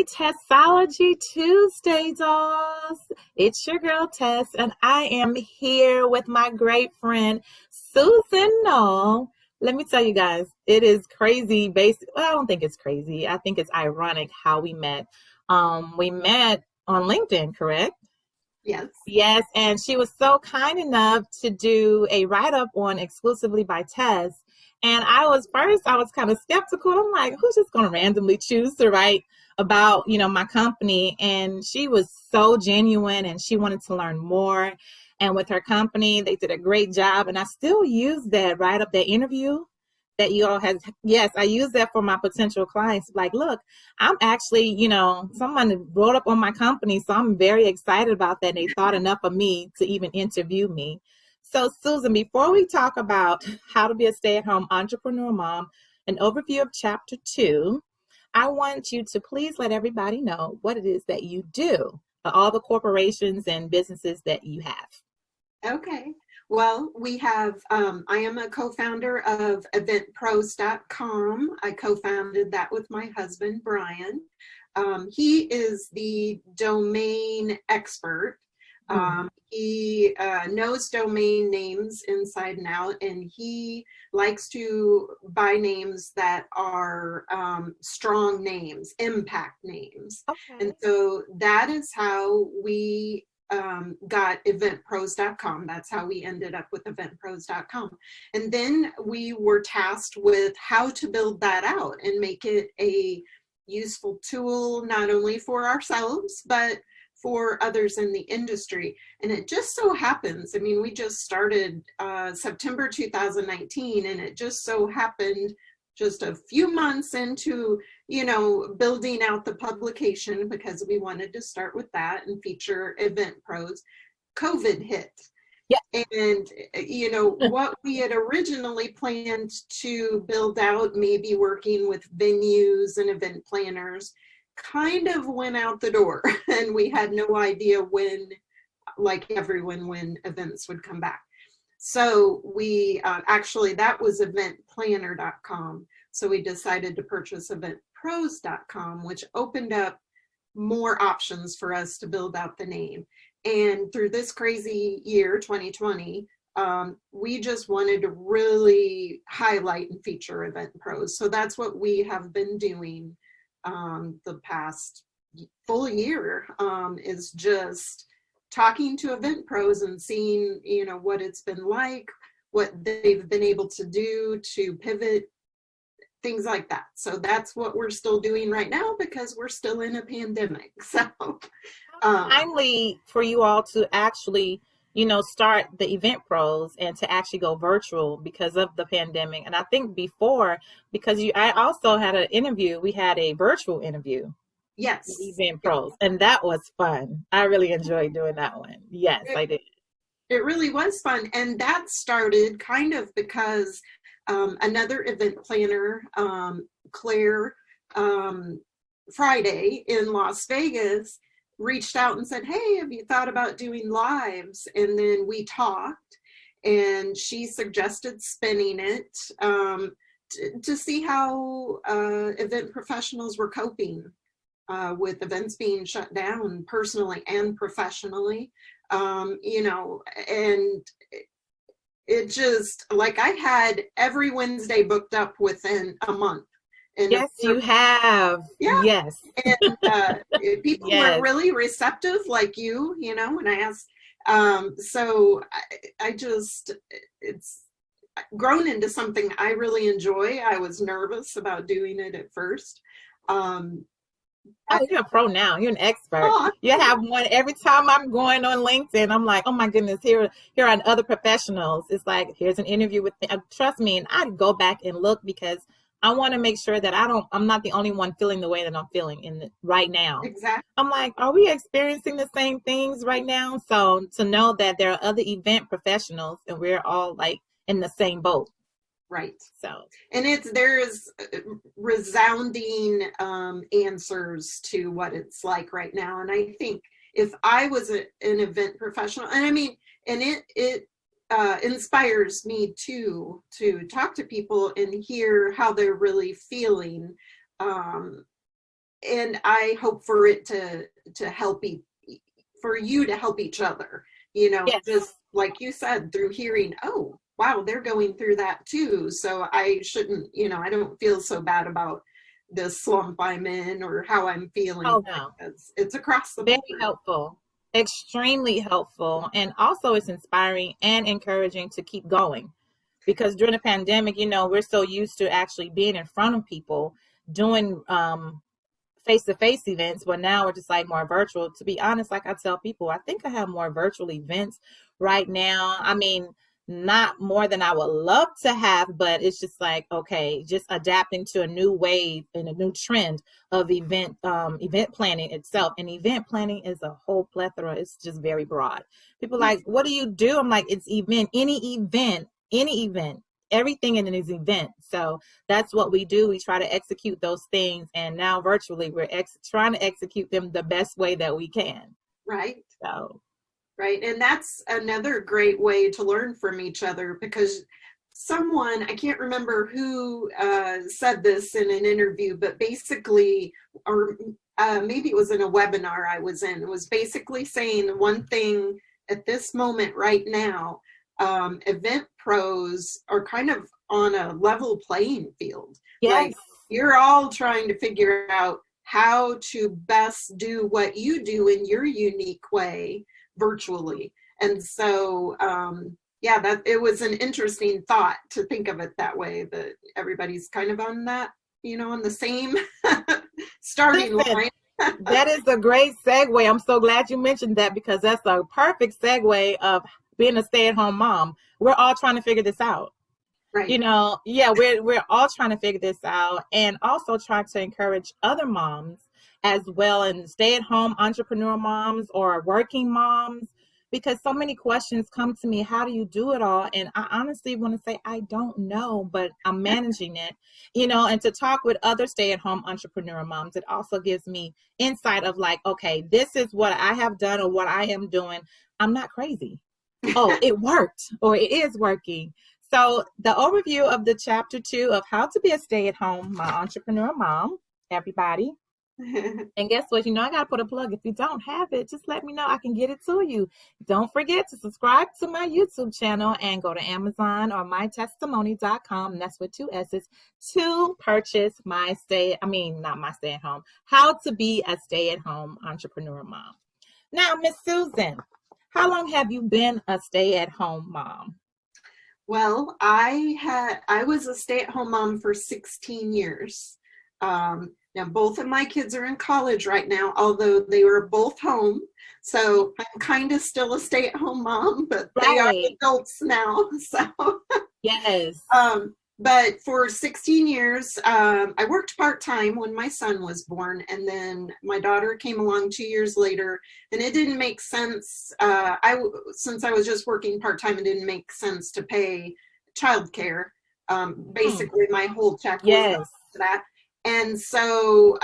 Happy TESSology Tuesday Dolls. It's your girl Tess, and I am here with my great friend Susan Null. Let me tell you guys, it is crazy. Well, I don't think it's crazy. I think it's ironic how we met. We met on LinkedIn, correct? Yes. Yes, and she was so kind enough to do a write-up on exclusively by Tess. And I was kind of skeptical. I'm like, who's just going to randomly choose to write about, my company? And she was so genuine and she wanted to learn more. And with her company, they did a great job. And I still use that write-up, that interview that you all had. Yes, I use that for my potential clients. Like, look, I'm actually, someone wrote up on my company, so I'm very excited about that. They thought enough of me to even interview me. So, Susan, before we talk about how to be a stay-at-home entrepreneur mom, an overview of Chapter 2, I want you to please let everybody know what it is that you do, all the corporations and businesses that you have. Okay. Well, we have, I am a co-founder of eventpros.com. I co-founded that with my husband, Brian. He is the domain expert. He knows domain names inside and out, and he likes to buy names that are strong names, impact names. Okay. And so that is how we got eventpros.com. That's how we ended up with eventpros.com. And then we were tasked with how to build that out and make it a useful tool, not only for ourselves, but for others in the industry. And it just so happens, we just started September 2019, and it just so happened just a few months into, building out the publication, because we wanted to start with that and feature Event Pros, COVID hit. Yeah. And, what we had originally planned to build out, maybe working with venues and event planners, kind of went out the door. And we had no idea when, like everyone, when events would come back. So we actually, that was eventplanner.com. So we decided to purchase eventpros.com, which opened up more options for us to build out the name. And through this crazy year, 2020, we just wanted to really highlight and feature Event Pros. So that's what we have been doing the past full year, is just talking to Event Pros and seeing, what it's been like, what they've been able to do to pivot, things like that. So that's what we're still doing right now, because we're still in a pandemic. So timely for you all to actually, start the Event Pros and to actually go virtual because of the pandemic. And I think before, because I also had an interview, we had a virtual interview. Yes. Event Pros. And that was fun. I really enjoyed doing that one. Yes, I did. It really was fun. And that started kind of because another event planner, Claire, Friday in Las Vegas, reached out and said, hey, have you thought about doing lives? And then we talked, and she suggested spinning it to see how event professionals were coping with events being shut down, personally and professionally. And it just, like, I had every Wednesday booked up within a month. And yes, you have. Yeah. Yes. And people Yes. were really receptive, like you, when I asked. So I just, it's grown into something I really enjoy. I was nervous about doing it at first. You're a pro now. You're an expert. Oh, You have one every time I'm going on LinkedIn. I'm like, oh my goodness, here are other professionals. It's like, here's an interview with trust me, and I'd go back and look, because I want to make sure that I'm not the only one feeling the way that I'm feeling right now. exactly. I'm like, are we experiencing the same things right now? So to know that there are other event professionals and we're all like in the same boat. Right. So, and there's resounding answers to what it's like right now. And I think if I was an event professional, and it inspires me to talk to people and hear how they're really feeling. and I hope for it to help for you to help each other, you know, Yes. just like you said, through hearing, oh, wow, they're going through that too. So I shouldn't, you know, I don't feel so bad about the slump I'm in or how I'm feeling. Oh, no. It's across the Very board. helpful, extremely helpful. And also it's inspiring and encouraging to keep going, because during the pandemic, you know, we're so used to actually being in front of people doing face-to-face events, but now we're just like more virtual. To be honest, like I tell people, I think I have more virtual events right now. I mean, not more than I would love to have, but it's just like, okay, just adapting to a new wave and a new trend of event planning itself. And event planning is a whole plethora. It's just very broad. People like, what do you do? I'm like, it's any event, everything in an event. So that's what we do. We try to execute those things. And now virtually, we're trying to execute them the best way that we can. Right. So. Right. And that's another great way to learn from each other, because someone, I can't remember who said this in an interview, but basically, or maybe it was in a webinar I was in, was basically saying the one thing at this moment right now, event pros are kind of on a level playing field. Yes. Like, you're all trying to figure out how to best do what you do in your unique way virtually. And so yeah, that it was an interesting thought to think of it that way, that everybody's kind of on that, you know, on the same starting line. That is a great segue. I'm so glad you mentioned that, because that's a perfect segue of being a stay-at-home mom. We're all trying to figure this out. Right. You know, yeah, we're all trying to figure this out, and also trying to encourage other moms as well, and stay-at-home entrepreneur moms or working moms, because so many questions come to me. How do you do it all? And I honestly want to say, I don't know, but I'm managing it, you know, and to talk with other stay-at-home entrepreneur moms, it also gives me insight of like, okay, this is what I have done or what I am doing. I'm not crazy. Oh, it worked, or it is working. So the overview of the chapter 2 of how to be a stay-at-home entrepreneur mom, everybody. And guess what? You know, I got to put a plug. If you don't have it, just let me know. I can get it to you. Don't forget to subscribe to my YouTube channel and go to Amazon or mytestimony.com. And that's with 2 S's, to purchase my how to be a stay-at-home entrepreneur mom. Now, Miss Susan, how long have you been a stay-at-home mom? Well, I was a stay-at-home mom for 16 years. Now, both of my kids are in college right now, although they were both home. So I'm kind of still a stay-at-home mom, but they are adults now. So yes. But for 16 years, I worked part-time when my son was born, and then my daughter came along 2 years later, and it didn't make sense. Since I was just working part-time, it didn't make sense to pay childcare. Basically, my whole check was for that. And so,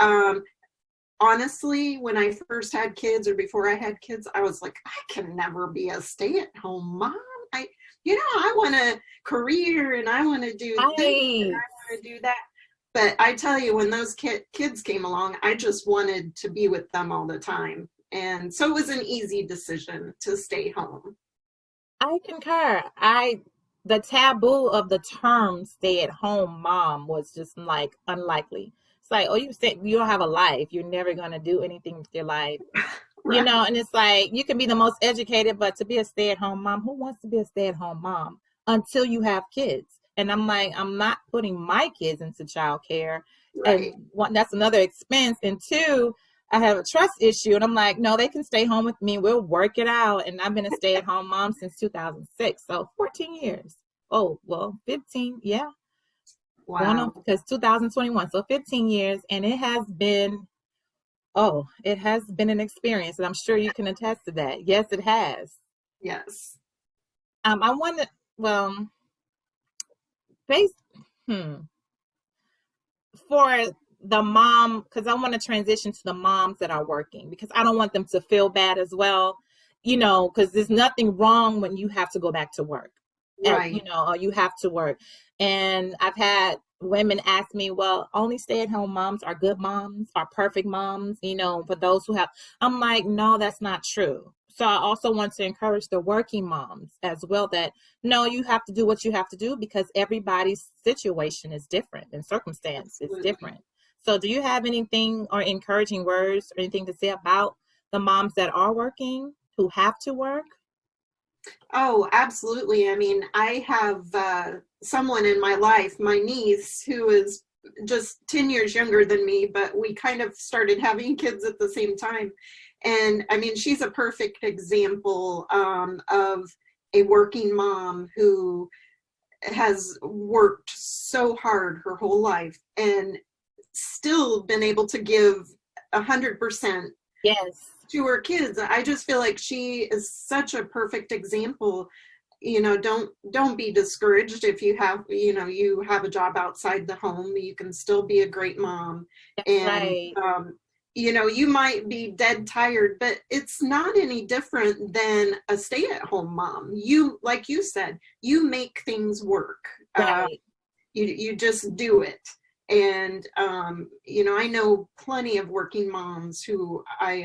honestly, when I first had kids, or before I had kids, I was like, I can never be a stay-at-home mom. I want a career, and I want to do this, and I want to do that. But I tell you, when those kids came along, I just wanted to be with them all the time. And so it was an easy decision to stay home. I concur. The taboo of the term stay-at-home mom was just like unlikely. It's like, oh, you don't have a life. You're never going to do anything with your life. Right. You know, and it's like, you can be the most educated, but to be a stay-at-home mom, who wants to be a stay-at-home mom until you have kids? And I'm like, I'm not putting my kids into childcare. Right. And one, that's another expense. And two, I have a trust issue. And I'm like, no, they can stay home with me. We'll work it out. And I've been a stay-at-home mom since 2006. So 14 years. Oh, well, 15. Yeah. Wow. Because 2021. So 15 years. And it has been an experience. And I'm sure you can attest to that. Yes, it has. Yes. I wonder, for the mom, because I want to transition to the moms that are working, because I don't want them to feel bad as well, you know, because there's nothing wrong when you have to go back to work. Right. And, you know, or you have to work. And I've had women ask me, well, only stay-at-home moms are good moms, are perfect moms, you know, for those who have, I'm like, no, that's not true. So I also want to encourage the working moms as well that, no, you have to do what you have to do because everybody's situation is different and circumstance is Absolutely. different. So do you have anything or encouraging words or anything to say about the moms that are working, who have to work? Oh, absolutely. I mean, I have someone in my life, my niece, who is just 10 years younger than me, but we kind of started having kids at the same time. And I mean, she's a perfect example of a working mom who has worked so hard her whole life and still been able to give 100% Yes. to her kids. I just feel like she is such a perfect example. You know, don't be discouraged if you have, you know, you have a job outside the home. You can still be a great mom. That's And right. you know, you might be dead tired, but it's not any different than a stay-at-home mom. You, like you said, you make things work. Right. You just do it. And you know, I know plenty of working moms who I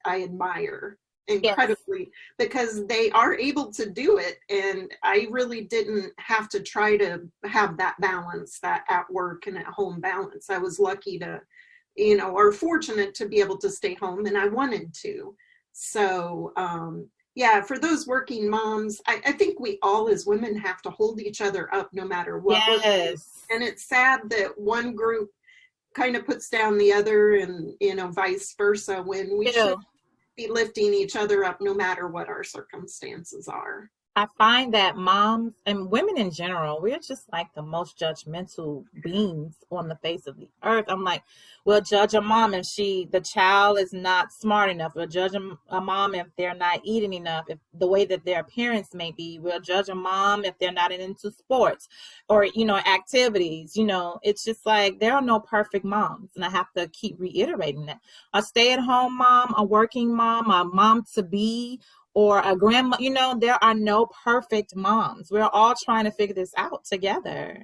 admire Yes. incredibly because they are able to do it. And I really didn't have to try to have that balance, that at work and at home balance. I was lucky to, you know, or fortunate to be able to stay home, and I wanted to. So yeah, for those working moms, I think we all as women have to hold each other up no matter what we're doing. Yes. And it's sad that one group kind of puts down the other, and you know, vice versa, when we should Ew. be lifting each other up no matter what our circumstances are. I find that moms and women in general, we're just like the most judgmental beings on the face of the earth. I'm like, we'll judge a mom if the child is not smart enough. We'll judge a mom if they're not eating enough, if the way that their appearance may be. We'll judge a mom if they're not into sports or, you know, activities. You know, it's just like there are no perfect moms. And I have to keep reiterating that. A stay-at-home mom, a working mom, a mom to be, or a grandma, you know, there are no perfect moms. We're all trying to figure this out together.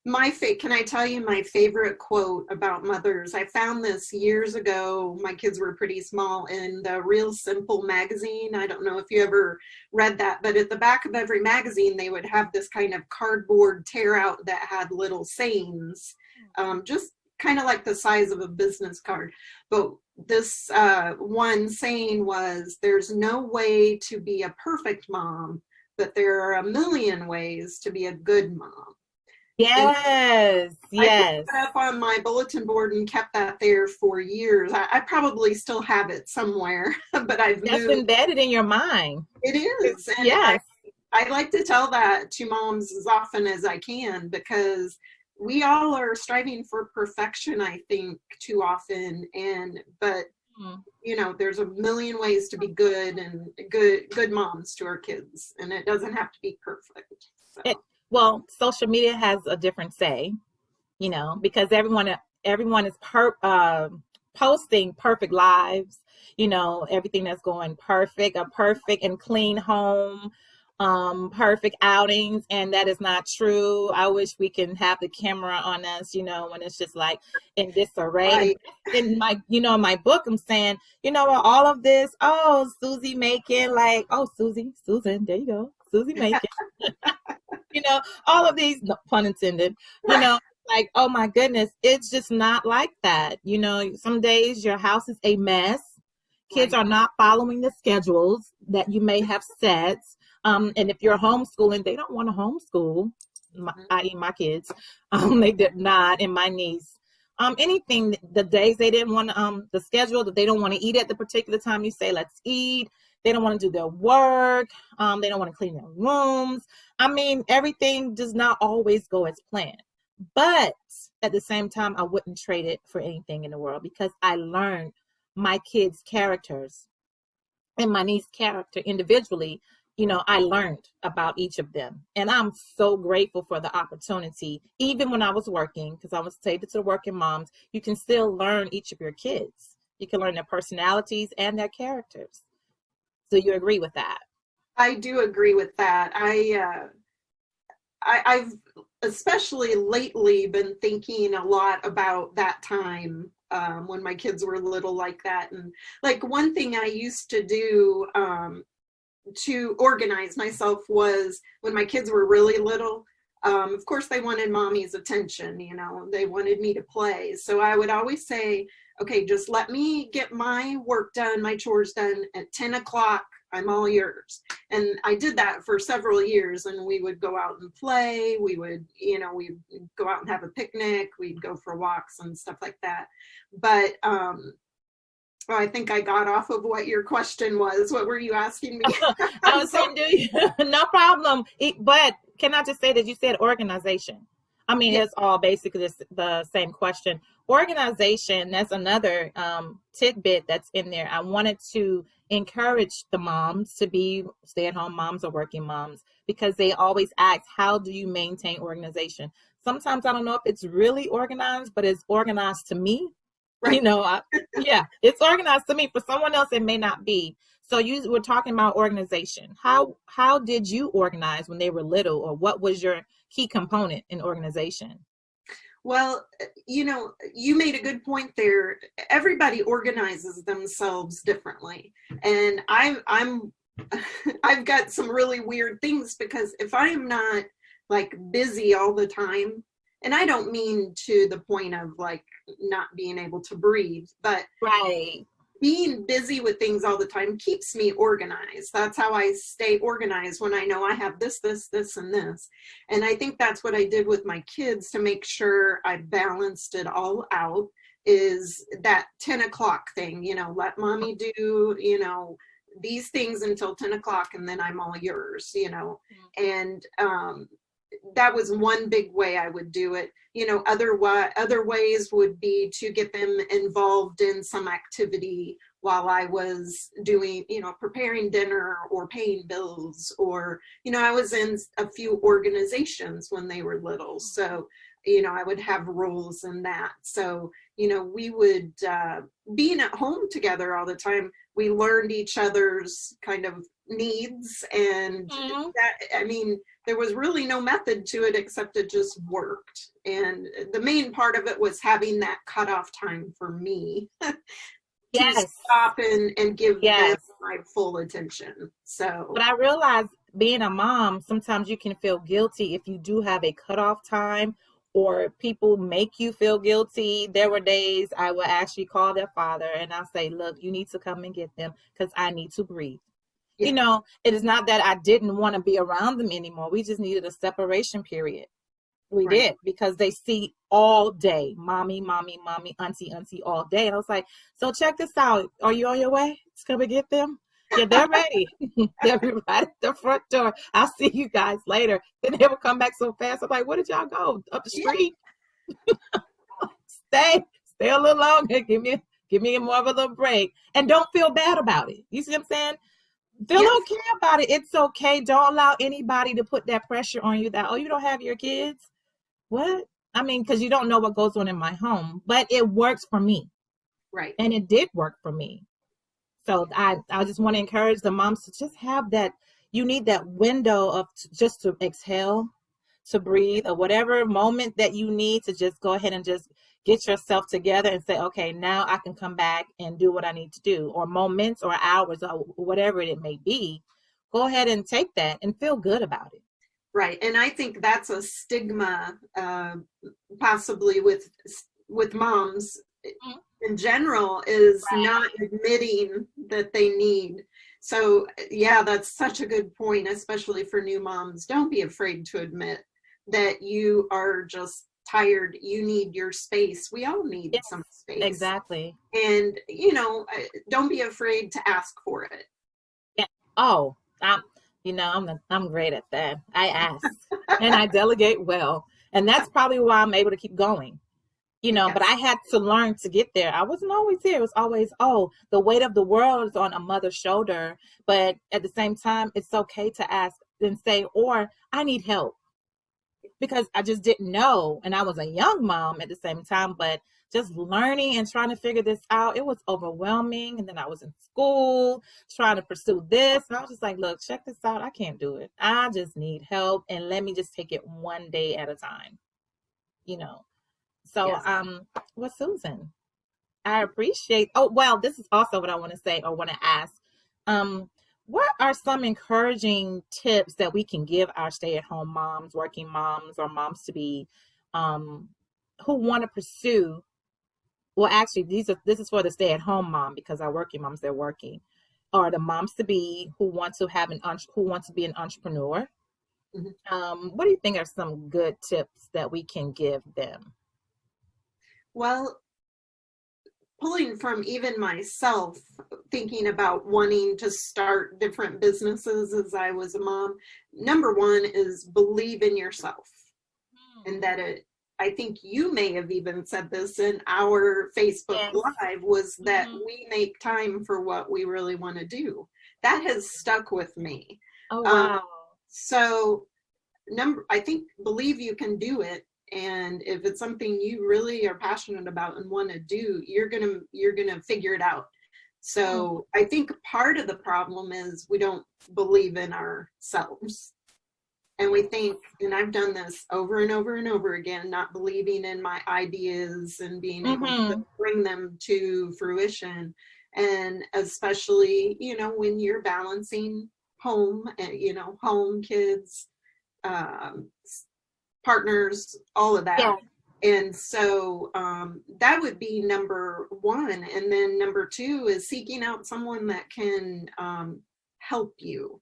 Can I tell you my favorite quote about mothers? I found this years ago. My kids were pretty small, in the Real Simple magazine. I don't know if you ever read that, but at the back of every magazine, they would have this kind of cardboard tear out that had little sayings, just kind of like the size of a business card. But this one saying was, "There's no way to be a perfect mom, but there are a million ways to be a good mom." And Yes, I put yes. that up on my bulletin board and kept that there for years. I probably still have it somewhere, but I've That's moved. embedded in your mind. It is. And Yes, I like to tell that to moms as often as I can, because we all are striving for perfection, I think, too often. But mm, you know, there's a million ways to be good, and good moms to our kids, and it doesn't have to be perfect. So it, well, social media has a different say, you know, because everyone is posting perfect lives, you know, everything that's going perfect, a perfect and clean home, perfect outings, and that is not true. I wish we can have the camera on us, you know, when it's just like in disarray. And right. in my, you know, in my book, I'm saying, you know, all of this, oh, Susie making, like, oh, Susan, there you go, Susie making, you know, all of these, no pun intended, you know, like, oh my goodness, it's just not like that. You know, some days your house is a mess. Kids Right. are not following the schedules that you may have set. And if you're homeschooling, they don't want to homeschool, i.e. my kids. They did not, and my niece. Anything, the days they didn't want to, the schedule that they don't want to eat at the particular time you say, let's eat. They don't want to do their work. They don't want to clean their rooms. I mean, everything does not always go as planned. But at the same time, I wouldn't trade it for anything in the world because I learned my kids' characters and my niece's character individually. You know, I learned about each of them. And I'm so grateful for the opportunity, even when I was working, because I was stated to the working moms, you can still learn each of your kids. You can learn their personalities and their characters. So you agree with that? I do agree with that. I've especially lately, been thinking a lot about that time when my kids were little like that. And like one thing I used to do to organize myself was when my kids were really little, of course they wanted mommy's attention, you know, they wanted me to play. So I would always say, okay, just let me get my work done, my chores done at 10 o'clock. I'm all yours. And I did that for several years, and we would go out and play. We would, you know, we'd go out and have a picnic. We'd go for walks and stuff like that. But well, I think I got off of what your question was. What were you asking me? I was saying, no problem. But can I just say that you said organization? I mean, Yeah. it's all basically the same question. Organization, that's another tidbit that's in there. I wanted to encourage the moms to be stay-at-home moms or working moms, because they always ask, how do you maintain organization? Sometimes I don't know if it's really organized, but it's organized to me. Right. You know, yeah, it's organized to me. For someone else, it may not be. So you were talking about organization. How did you organize when they were little, or what was your key component in organization? Well, you know, you made a good point there. Everybody organizes themselves differently. And I'm I've got some really weird things, because if I'm not like busy all the time, and I don't mean to the point of like not being able to breathe, but right, being busy with things all the time keeps me organized. That's how I stay organized, when I know I have this, and this. And I think that's what I did with my kids to make sure I balanced it all out, is that 10 o'clock thing, you know, let mommy do, you know, these things until 10 o'clock, and then I'm all yours, you know. And that was one big way I would do it. You know, other ways would be to get them involved in some activity while I was doing, you know, preparing dinner or paying bills, or, you know, I was in a few organizations when they were little. So, you know, I would have roles in that. So, you know, we would, being at home together all the time, we learned each other's kind of needs. And that, I mean, there was really no method to it, except it just worked. And the main part of it was having that cutoff time for me to stop and give them my full attention. So, but I realized, being a mom, sometimes you can feel guilty if you do have a cutoff time, or people make you feel guilty. There were days I would actually call their father and I'll say, look, you need to come and get them, because I need to breathe. Yeah. You know, it is not that I didn't want to be around them anymore. We just needed a separation period. We did, because they see all day, mommy, mommy, mommy, auntie, auntie, all day. And I was like, so check this out. Are you on your way? Let's come and get them. Yeah, they're ready. They're right at the front door. I'll see you guys later. Then they would come back so fast. I'm like, where did y'all go? Up the street? Stay a little longer. Give me more of a little break. And don't feel bad about it. You see what I'm saying? Feel okay about it. It's okay. Don't allow anybody to put that pressure on you that, oh, you don't have your kids? What? I mean, because you don't know what goes on in my home. But it works for me. Right. And it did work for me. So I just want to encourage the moms to just have that. You need that window of just to exhale, to breathe, or whatever moment that you need to just go ahead and just get yourself together and say, okay, now I can come back and do what I need to do, or moments or hours or whatever it may be. Go ahead and take that and feel good about it. Right. And I think that's a stigma possibly with moms in general, is not admitting that they need. So yeah, that's such a good point, especially for new moms. Don't be afraid to admit that you are just tired. You need your space. We all need some space. Exactly. And, you know, don't be afraid to ask for it. Yeah. Oh, I'm great at that. I ask and I delegate well. And that's probably why I'm able to keep going. You know, but I had to learn to get there. I wasn't always here. It was always, the weight of the world is on a mother's shoulder. But at the same time, it's okay to ask and say, or I need help, because I just didn't know. And I was a young mom at the same time, but just learning and trying to figure this out. It was overwhelming. And then I was in school trying to pursue this. And I was just like, look, check this out. I can't do it. I just need help. And let me just take it one day at a time, you know. So, Yes. well, Susan, I appreciate, oh, well, this is also what I want to say or want to ask. What are some encouraging tips that we can give our stay-at-home moms, working moms, or moms to be, who want to pursue? Well, actually, this is for the stay-at-home mom, because our working moms, they're working, or the moms to be who want to be an entrepreneur. What do you think are some good tips that we can give them? Well, pulling from even myself, thinking about wanting to start different businesses as I was a mom, number one is believe in yourself. And that I think you may have even said this in our Facebook Live, was that we make time for what we really want to do. That has stuck with me. Oh, wow. So I think believe you can do it. And if it's something you really are passionate about and want to do, you're gonna figure it out. So I think part of the problem is we don't believe in ourselves. And we think, and I've done this over and over and over again, not believing in my ideas and being able to bring them to fruition. And especially, you know, when you're balancing home and, you know, home, kids, partners, all of that. Yeah. And so that would be number one. And then number two is seeking out someone that can help you,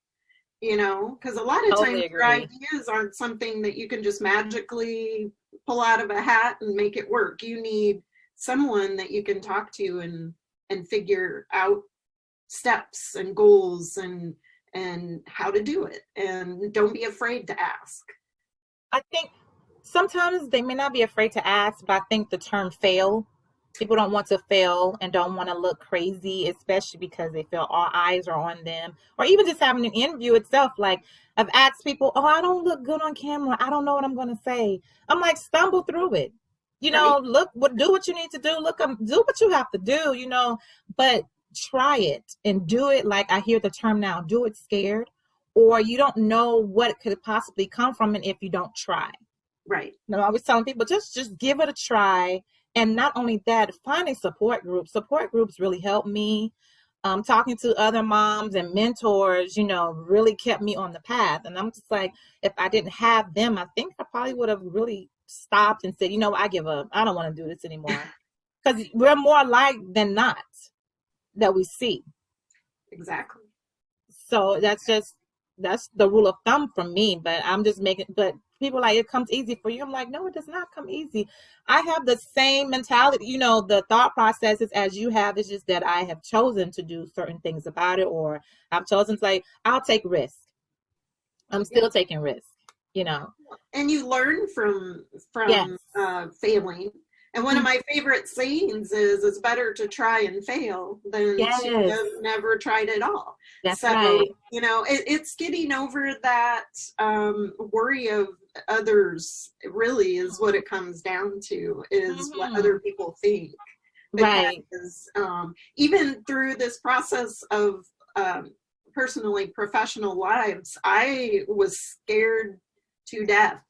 you know, because a lot of times your ideas aren't something that you can just magically pull out of a hat and make it work. You need someone that you can talk to and figure out steps and goals and how to do it. And don't be afraid to ask. I think sometimes they may not be afraid to ask, but I think the term fail, people don't want to fail and don't want to look crazy, especially because they feel all eyes are on them. Or even just having an interview itself. Like, I've asked people, oh, I don't look good on camera. I don't know what I'm going to say. I'm like, stumble through it. You know, do what you need to do. Do what you have to do, you know, but try it and do it. Like I hear the term now, do it scared, or you don't know what could possibly come from it if you don't try. Right. No, I was telling people, just give it a try. And not only that, finding support groups. Support groups really helped me. Talking to other moms and mentors, you know, really kept me on the path. And I'm just like, if I didn't have them, I think I probably would have really stopped and said, you know, I give up. I don't want to do this anymore. Because we're more alike than not that we see. Exactly. So that's the rule of thumb for me. But but people are like, it comes easy for you. I'm like, no, it does not come easy. I have the same mentality, you know, the thought processes as you have. It's just that I have chosen to do certain things about it, or I've chosen to say, I'll take risk. I'm still taking risk, you know. And you learn from failing. And one of my favorite sayings is, it's better to try and fail than to have never tried at all. That's right. You know, it's getting over that worry of others, really is what it comes down to, is what other people think. Because even through this process of personally professional lives, I was scared to death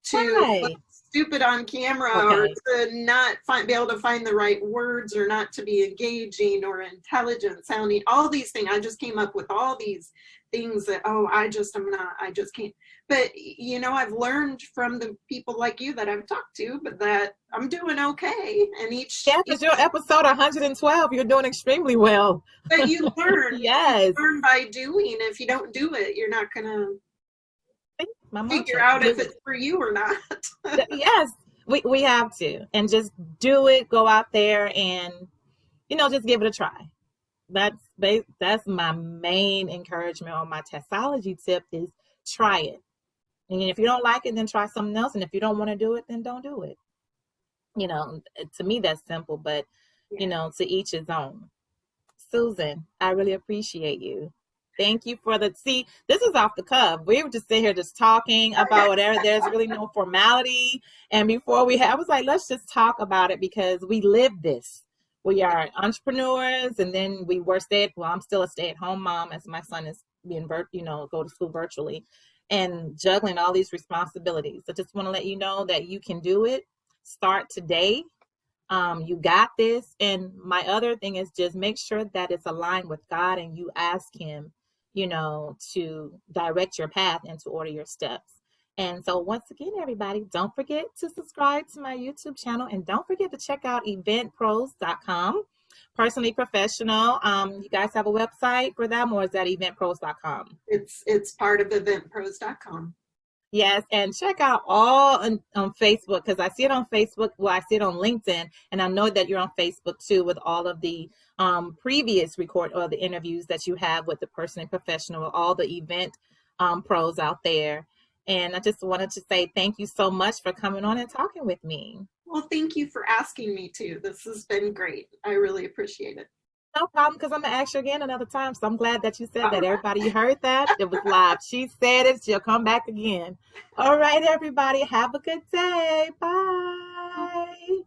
to look stupid on camera or to not be able to find the right words, or not to be engaging or intelligent sounding, all these things. I just came up with all these things that, I just can't. But, you know, I've learned from the people like you that I've talked to, but that I'm doing okay. And because you're episode 112, you're doing extremely well. But you learn. You learn by doing. If you don't do it, you're not going to figure out if it's for you or not. Yes, we have to. And just do it. Go out there and, you know, just give it a try. That's my main encouragement on my TESSology tip, is try it. And if you don't like it, then try something else. And if you don't want to do it, then don't do it. You know, to me, that's simple. But, you know, to each his own. Susan, I really appreciate you. Thank you for the, see, this is off the cuff. We were just sitting here just talking about whatever. There's really no formality. And before I was like, let's just talk about it because we live this. We are entrepreneurs, and then we were I'm still a stay-at-home mom as my son is being, go to school virtually and juggling all these responsibilities. So just want to let you know that you can do it. Start today. You got this. And my other thing is just make sure that it's aligned with God and you ask him, to direct your path and to order your steps. And so once again, everybody, don't forget to subscribe to my YouTube channel and don't forget to check out eventpros.com. Personally Professional. You guys have a website for them, or is that eventpros.com? It's part of eventpros.com. Yes, and check out all on Facebook, because I see it on Facebook. Well, I see it on LinkedIn, and I know that you're on Facebook too with all of the previous the interviews that you have with the Personally Professional, all the event pros out there. And I just wanted to say thank you so much for coming on and talking with me. Well, thank you for asking me to. This has been great. I really appreciate it. No problem, because I'm going to ask you again another time. So I'm glad that you said that. Everybody, you heard that? It was live. She said it. She'll come back again. All right, everybody. Have a good day. Bye.